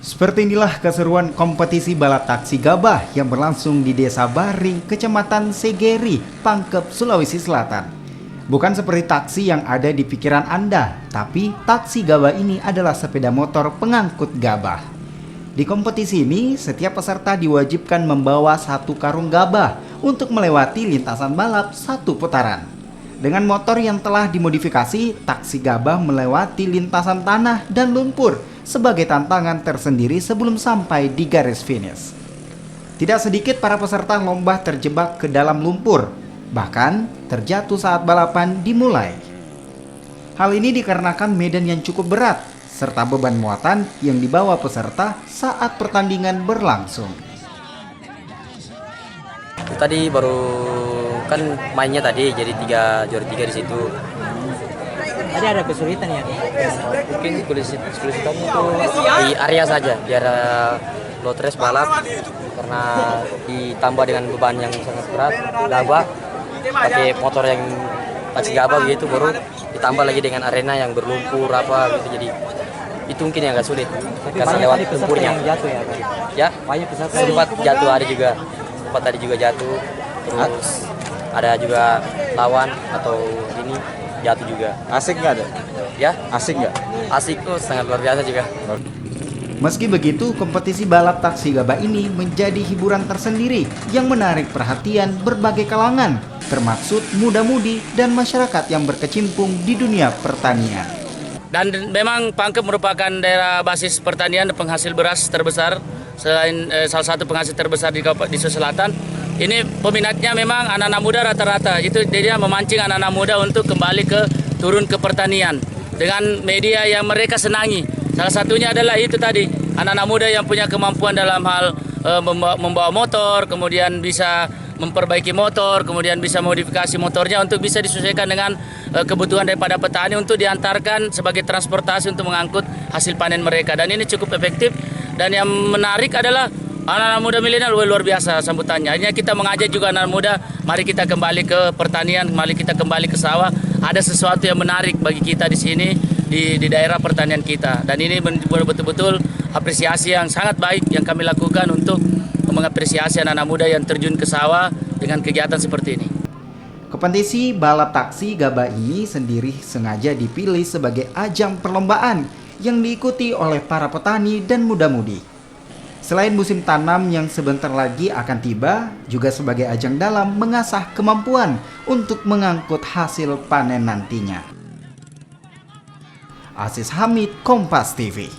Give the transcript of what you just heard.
Seperti inilah keseruan kompetisi balap taksi gabah yang berlangsung di Desa Baring, Kecamatan Segeri, Pangkep, Sulawesi Selatan. Bukan seperti taksi yang ada di pikiran Anda, tapi taksi gabah ini adalah sepeda motor pengangkut gabah. Di kompetisi ini, setiap peserta diwajibkan membawa satu karung gabah untuk melewati lintasan balap satu putaran. Dengan motor yang telah dimodifikasi, taksi gabah melewati lintasan tanah dan lumpur sebagai tantangan tersendiri sebelum sampai di garis finish. Tidak sedikit para peserta lomba terjebak ke dalam lumpur, bahkan terjatuh saat balapan dimulai. Hal ini dikarenakan medan yang cukup berat, serta beban muatan yang dibawa peserta saat pertandingan berlangsung. Tadi baru kan mainnya tadi jadi juara tiga di situ. Tadi ada kesulitan ya? Mungkin kesulitan itu di area saja, di area low trace balap karena ditambah dengan beban yang sangat berat, gabah pakai motor yang taksi gabah gitu, baru ditambah lagi dengan arena yang berlumpur apa gitu, jadi itu mungkin yang agak sulit karena lewat lumpurnya. Jatuh ya? Ya, Banyak peserta sempat jatuh, tadi juga jatuh, terus ada juga lawan atau ini jatuh juga. Asik nggak ada? Ya, Asik nggak? asik tuh, sangat luar biasa juga. Meski begitu, kompetisi balap taksi gabah ini menjadi hiburan tersendiri yang menarik perhatian berbagai kalangan, termasuk muda-mudi dan masyarakat yang berkecimpung di dunia pertanian. Dan memang Pangkep merupakan daerah basis pertanian dan penghasil beras terbesar, selain salah satu penghasil terbesar di Sulawesi Selatan. Ini peminatnya memang anak-anak muda rata-rata, itu dia memancing anak-anak muda untuk kembali turun ke pertanian dengan media yang mereka senangi. Salah satunya adalah itu tadi, anak-anak muda yang punya kemampuan dalam hal membawa motor, kemudian bisa memperbaiki motor, kemudian bisa modifikasi motornya untuk bisa disesuaikan dengan kebutuhan daripada petani untuk diantarkan sebagai transportasi untuk mengangkut hasil panen mereka. Dan ini cukup efektif, dan yang menarik adalah anak-anak muda milenial luar biasa sambutannya. Akhirnya kita mengajak juga anak muda, mari kita kembali ke pertanian, mari kita kembali ke sawah. Ada sesuatu yang menarik bagi kita di sini, di daerah pertanian kita. Dan ini betul-betul apresiasi yang sangat baik yang kami lakukan untuk mengapresiasi anak-anak muda yang terjun ke sawah dengan kegiatan seperti ini. Kompetisi balap taksi gabah ini sendiri sengaja dipilih sebagai ajang perlombaan yang diikuti oleh para petani dan muda-mudi. Selain musim tanam yang sebentar lagi akan tiba, juga sebagai ajang dalam mengasah kemampuan untuk mengangkut hasil panen nantinya. Aziz Hamid, Kompas TV.